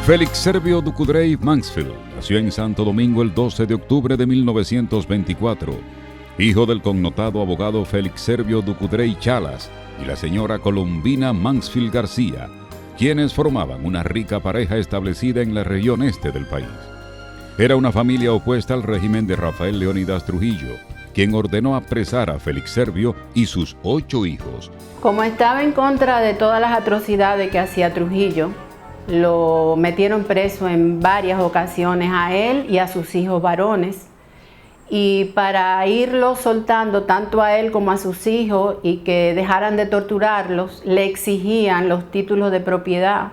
Félix Servio Ducudrey Mansfield nació en Santo Domingo el 12 de octubre de 1924, hijo del connotado abogado Félix Servio Ducudrey Chalas y la señora Colombina Mansfield García, quienes formaban una rica pareja establecida en la región este del país. Era una familia opuesta al régimen de Rafael Leónidas Trujillo, quien ordenó apresar a Félix Servio y sus 8 hijos. Como estaba en contra de todas las atrocidades que hacía Trujillo, lo metieron preso en varias ocasiones a él y a sus hijos varones. Y para irlo soltando tanto a él como a sus hijos y que dejaran de torturarlos, le exigían los títulos de propiedad.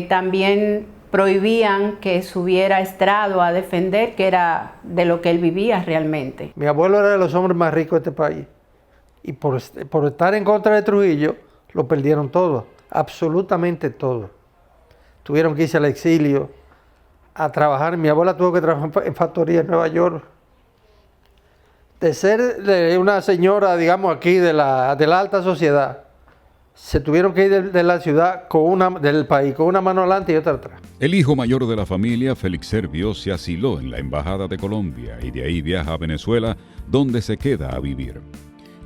También prohibían que subiera a estrado a defender, que era de lo que él vivía realmente. Mi abuelo era de los hombres más ricos de este país. Y por estar en contra de Trujillo, lo perdieron todo. Absolutamente todo. Tuvieron que irse al exilio a trabajar. Mi abuela tuvo que trabajar en factoría en Nueva York. De ser una señora, digamos aquí, de la alta sociedad, se tuvieron que ir de la ciudad, del país, con una mano adelante y otra atrás. El hijo mayor de la familia, Félix Servio, se asiló en la Embajada de Colombia y de ahí viaja a Venezuela, donde se queda a vivir.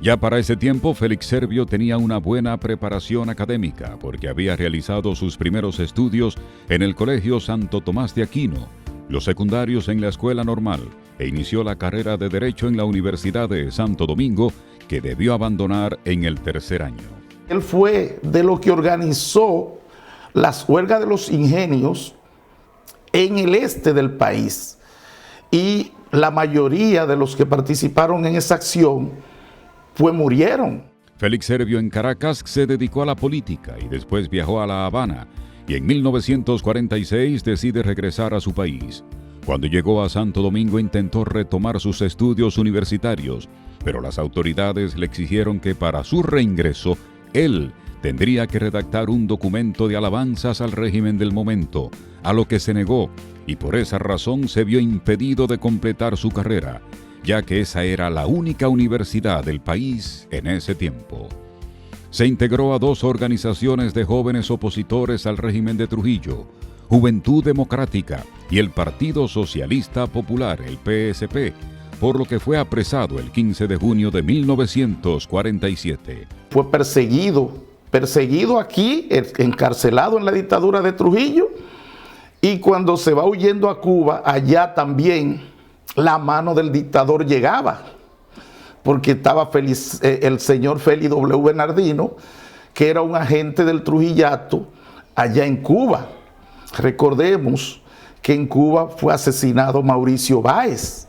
Ya para ese tiempo, Félix Servio tenía una buena preparación académica porque había realizado sus primeros estudios en el Colegio Santo Tomás de Aquino, los secundarios en la Escuela Normal e inició la carrera de Derecho en la Universidad de Santo Domingo, que debió abandonar en el tercer año. Él fue de lo que organizó las huelgas de los ingenios en el este del país y la mayoría de los que participaron en esa acción murieron. Félix Servio en Caracas se dedicó a la política y después viajó a La Habana y en 1946 decide regresar a su país. Cuando llegó a Santo Domingo intentó retomar sus estudios universitarios, pero las autoridades le exigieron que para su reingreso él tendría que redactar un documento de alabanzas al régimen del momento, a lo que se negó y por esa razón se vio impedido de completar su carrera, ya que esa era la única universidad del país en ese tiempo. Se integró a 2 organizaciones de jóvenes opositores al régimen de Trujillo, Juventud Democrática y el Partido Socialista Popular, el PSP, por lo que fue apresado el 15 de junio de 1947. Fue perseguido aquí, encarcelado en la dictadura de Trujillo, y cuando se va huyendo a Cuba, allá también la mano del dictador llegaba, porque estaba el señor Félix W. Bernardino, que era un agente del Trujillato allá en Cuba. Recordemos que en Cuba fue asesinado Mauricio Báez,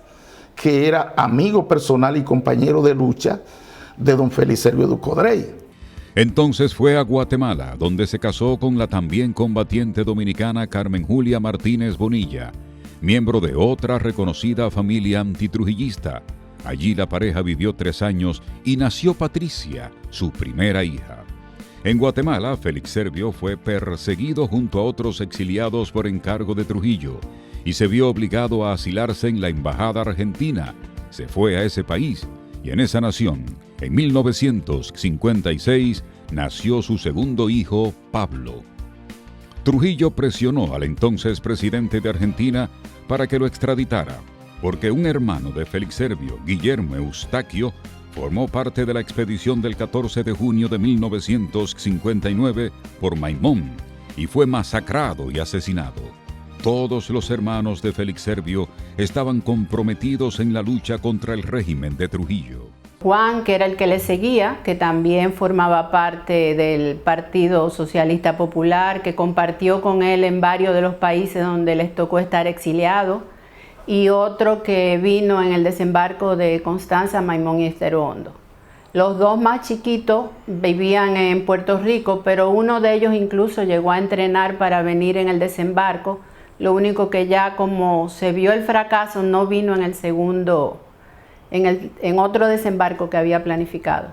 que era amigo personal y compañero de lucha de don Félix Servio Ducudrey. Entonces fue a Guatemala, donde se casó con la también combatiente dominicana Carmen Julia Martínez Bonilla, miembro de otra reconocida familia antitrujillista. Allí la pareja vivió 3 años y nació Patricia, su primera hija. En Guatemala, Félix Servio fue perseguido junto a otros exiliados por encargo de Trujillo y se vio obligado a asilarse en la embajada argentina. Se fue a ese país y en esa nación, en 1956, nació su segundo hijo, Pablo. Trujillo presionó al entonces presidente de Argentina para que lo extraditara, porque un hermano de Félix Servio, Guillermo Eustaquio, formó parte de la expedición del 14 de junio de 1959 por Maimón y fue masacrado y asesinado. Todos los hermanos de Félix Servio estaban comprometidos en la lucha contra el régimen de Trujillo. Juan, que era el que le seguía, que también formaba parte del Partido Socialista Popular, que compartió con él en varios de los países donde les tocó estar exiliado, y otro que vino en el desembarco de Constanza, Maimón y Estero Hondo. Los 2 más chiquitos vivían en Puerto Rico, pero uno de ellos incluso llegó a entrenar para venir en el desembarco. Lo único que ya como se vio el fracaso, no vino en el segundo, en otro desembarco que había planificado.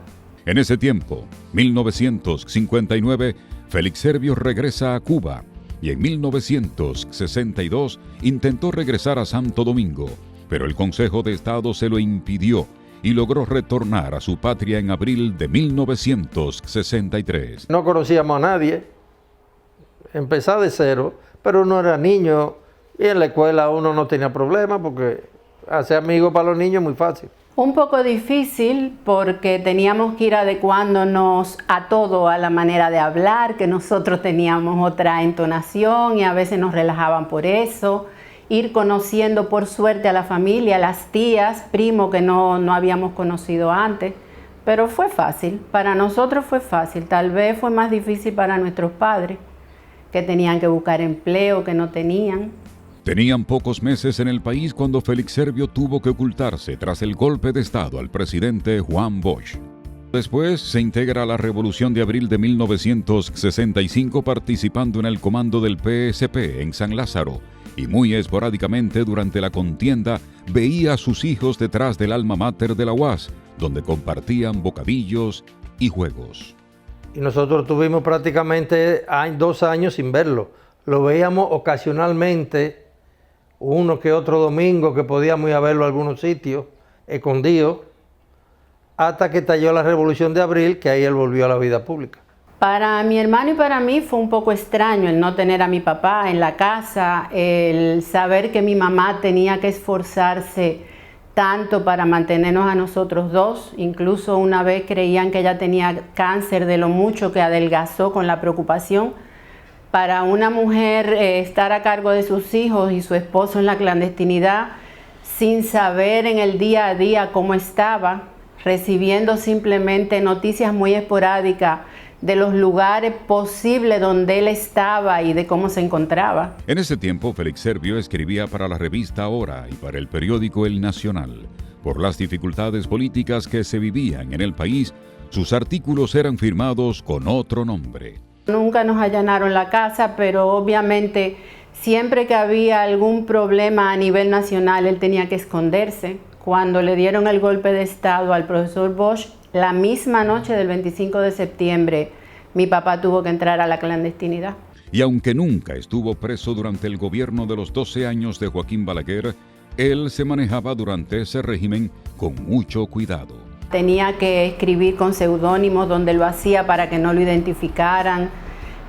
En ese tiempo, 1959, Félix Servio regresa a Cuba y en 1962 intentó regresar a Santo Domingo, pero el Consejo de Estado se lo impidió y logró retornar a su patria en abril de 1963. No conocíamos a nadie, empezar de cero, pero uno era niño y en la escuela uno no tenía problema porque hacer amigos para los niños es muy fácil. Un poco difícil porque teníamos que ir adecuándonos a todo, a la manera de hablar, que nosotros teníamos otra entonación y a veces nos relajaban por eso. Ir conociendo por suerte a la familia, las tías, primos que no habíamos conocido antes. Pero fue fácil, para nosotros fue fácil. Tal vez fue más difícil para nuestros padres, que tenían que buscar empleo, que no tenían. Tenían pocos meses en el país cuando Félix Servio tuvo que ocultarse tras el golpe de Estado al presidente Juan Bosch. Después se integra a la Revolución de Abril de 1965 participando en el comando del PSP en San Lázaro y muy esporádicamente durante la contienda veía a sus hijos detrás del alma mater de la UAS, donde compartían bocadillos y juegos. Y nosotros tuvimos prácticamente 2 años sin verlo. Lo veíamos ocasionalmente, uno que otro domingo que podíamos ir a verlo a algunos sitios, escondido, hasta que estalló la Revolución de Abril, que ahí él volvió a la vida pública. Para mi hermano y para mí fue un poco extraño el no tener a mi papá en la casa, el saber que mi mamá tenía que esforzarse tanto para mantenernos a nosotros dos. Incluso una vez creían que ella tenía cáncer de lo mucho que adelgazó con la preocupación. Para una mujer estar a cargo de sus hijos y su esposo en la clandestinidad, sin saber en el día a día cómo estaba, recibiendo simplemente noticias muy esporádicas de los lugares posibles donde él estaba y de cómo se encontraba. En ese tiempo, Félix Servio escribía para la revista Hora y para el periódico El Nacional. Por las dificultades políticas que se vivían en el país, sus artículos eran firmados con otro nombre. Nunca nos allanaron la casa, pero obviamente siempre que había algún problema a nivel nacional, él tenía que esconderse. Cuando le dieron el golpe de Estado al profesor Bosch, la misma noche del 25 de septiembre, mi papá tuvo que entrar a la clandestinidad. Y aunque nunca estuvo preso durante el gobierno de los 12 años de Joaquín Balaguer, él se manejaba durante ese régimen con mucho cuidado. Tenía que escribir con seudónimos donde lo hacía para que no lo identificaran.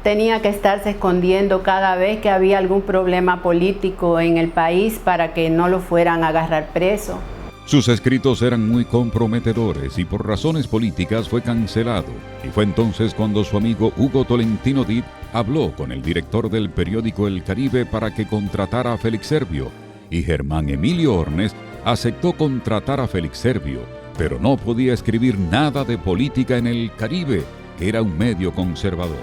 Tenía que estarse escondiendo cada vez que había algún problema político en el país para que no lo fueran a agarrar preso. Sus escritos eran muy comprometedores y por razones políticas fue cancelado. Y fue entonces cuando su amigo Hugo Tolentino Dit habló con el director del periódico El Caribe para que contratara a Félix Servio. Y Germán Emilio Ornes aceptó contratar a Félix Servio, pero no podía escribir nada de política en El Caribe, que era un medio conservador.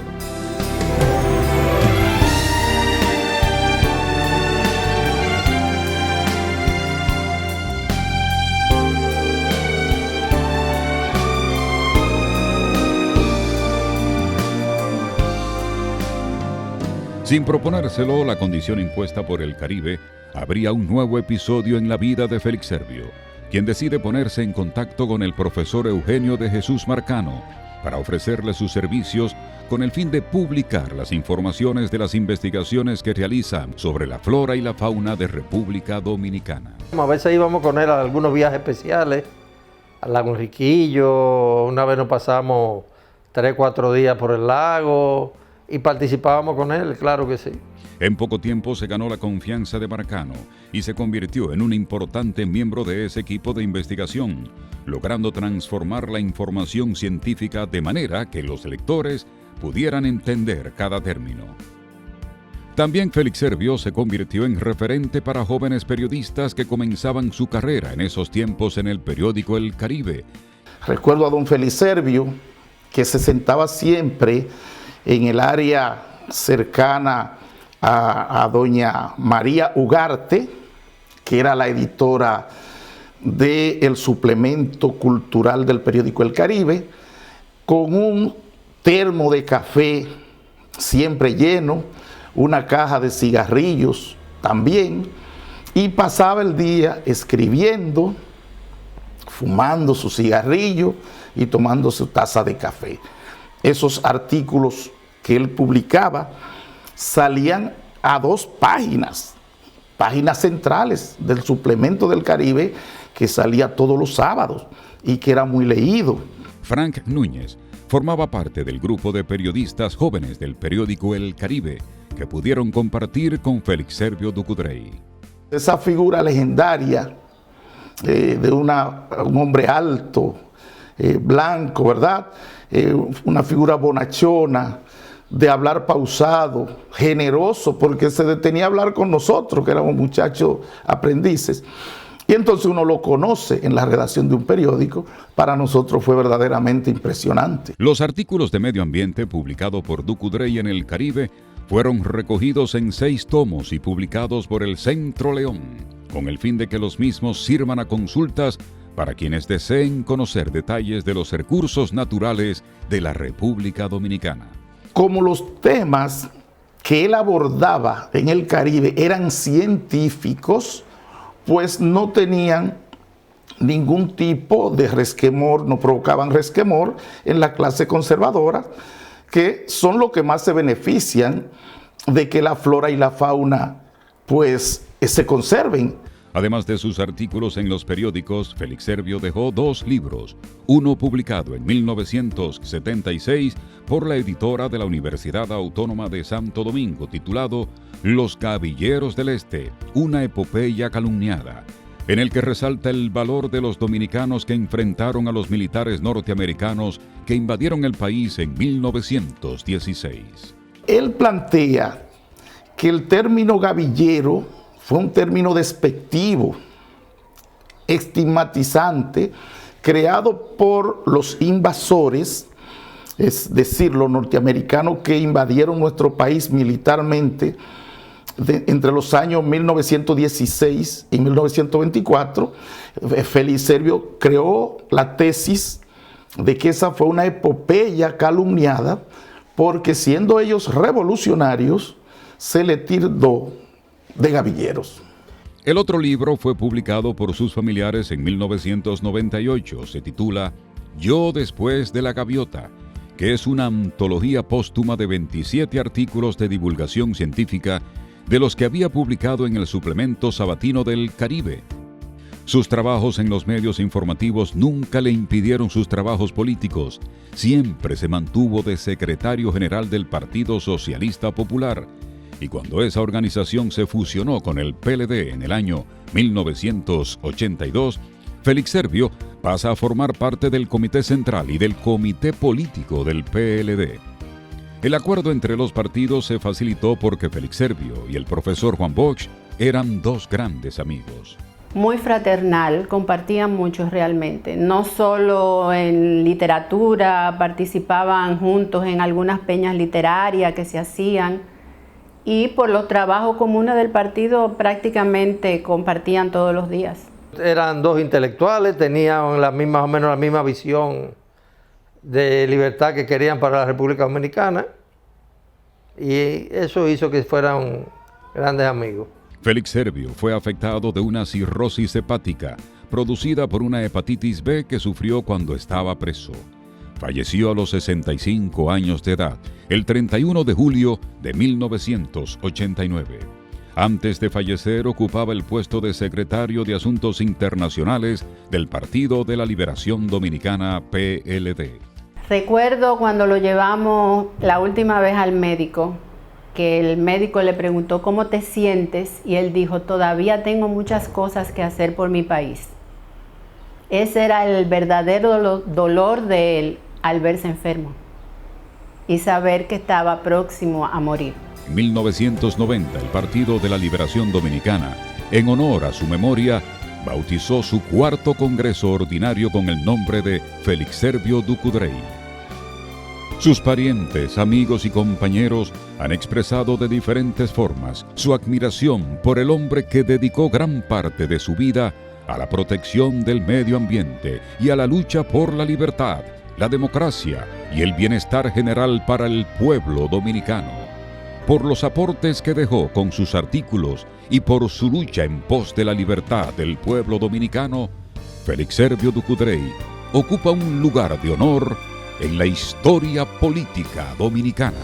Sin proponérselo, la condición impuesta por El Caribe, habría un nuevo episodio en la vida de Félix Servio, quien decide ponerse en contacto con el profesor Eugenio de Jesús Marcano para ofrecerle sus servicios con el fin de publicar las informaciones de las investigaciones que realizan sobre la flora y la fauna de República Dominicana. A veces íbamos con él a algunos viajes especiales, al lago Enriquillo, una vez nos pasamos 3-4 días por el lago y participábamos con él, claro que sí. En poco tiempo se ganó la confianza de Marcano y se convirtió en un importante miembro de ese equipo de investigación, logrando transformar la información científica de manera que los lectores pudieran entender cada término. También Félix Servio se convirtió en referente para jóvenes periodistas que comenzaban su carrera en esos tiempos en el periódico El Caribe. Recuerdo a don Félix Servio, que se sentaba siempre en el área cercana a doña María Ugarte, que era la editora del suplemento cultural del periódico El Caribe, con un termo de café siempre lleno, una caja de cigarrillos también, y pasaba el día escribiendo, fumando su cigarrillo y tomando su taza de café. Esos artículos que él publicaba salían a 2 páginas centrales del suplemento del Caribe, que salía todos los sábados y que era muy leído. Frank Núñez Formaba parte del grupo de periodistas jóvenes del periódico El Caribe que pudieron compartir con Félix Servio Ducudrey. Esa figura legendaria de un hombre alto, blanco, ¿verdad? Una figura bonachona, de hablar pausado, generoso, porque se detenía a hablar con nosotros, que éramos muchachos aprendices. Y entonces uno lo conoce en la redacción de un periódico. Para nosotros fue verdaderamente impresionante. Los artículos de medio ambiente publicados por Ducudrey en El Caribe fueron recogidos en 6 tomos y publicados por el Centro León, con el fin de que los mismos sirvan a consultas para quienes deseen conocer detalles de los recursos naturales de la República Dominicana. Como los temas que él abordaba en El Caribe eran científicos, pues no tenían ningún tipo de resquemor, no provocaban resquemor en la clase conservadora, que son los que más se benefician de que la flora y la fauna pues se conserven. Además de sus artículos en los periódicos, Félix Servio dejó 2 libros, uno publicado en 1976 por la editora de la Universidad Autónoma de Santo Domingo, titulado Los Gavilleros del Este, una epopeya calumniada, en el que resalta el valor de los dominicanos que enfrentaron a los militares norteamericanos que invadieron el país en 1916. Él plantea que el término gavillero fue un término despectivo, estigmatizante, creado por los invasores, es decir, los norteamericanos que invadieron nuestro país militarmente entre los años 1916 y 1924. Félix Servio creó la tesis de que esa fue una epopeya calumniada porque, siendo ellos revolucionarios, se le tildó de gavilleros. El otro libro fue publicado por sus familiares en 1998. Se titula Yo después de la gaviota, que es una antología póstuma de 27 artículos de divulgación científica de los que había publicado en el suplemento sabatino del Caribe. Sus trabajos en los medios informativos nunca le impidieron sus trabajos políticos. Siempre se mantuvo de secretario general del Partido Socialista Popular. Y cuando esa organización se fusionó con el PLD en el año 1982, Félix Servio pasa a formar parte del Comité Central y del Comité Político del PLD. El acuerdo entre los partidos se facilitó porque Félix Servio y el profesor Juan Bosch eran 2 grandes amigos. Muy fraternal, compartían mucho realmente. No solo en literatura, participaban juntos en algunas peñas literarias que se hacían, y por los trabajos comunes del partido prácticamente compartían todos los días. Eran 2 intelectuales, tenían más o menos la misma visión de libertad que querían para la República Dominicana, y eso hizo que fueran grandes amigos. Félix Servio fue afectado de una cirrosis hepática producida por una hepatitis B que sufrió cuando estaba preso. Falleció a los 65 años de edad, el 31 de julio de 1989. Antes de fallecer, ocupaba el puesto de secretario de Asuntos Internacionales del Partido de la Liberación Dominicana, PLD. Recuerdo cuando lo llevamos la última vez al médico, que el médico le preguntó ¿cómo te sientes? Y él dijo, todavía tengo muchas cosas que hacer por mi país. Ese era el verdadero dolor de él al verse enfermo y saber que estaba próximo a morir. En 1990, el Partido de la Liberación Dominicana, en honor a su memoria, bautizó su 4º Congreso Ordinario con el nombre de Félix Servio Ducudrey. Sus parientes, amigos y compañeros han expresado de diferentes formas su admiración por el hombre que dedicó gran parte de su vida a la protección del medio ambiente y a la lucha por la libertad, la democracia y el bienestar general para el pueblo dominicano. Por los aportes que dejó con sus artículos y por su lucha en pos de la libertad del pueblo dominicano, Félix Servio Ducudrey ocupa un lugar de honor en la historia política dominicana.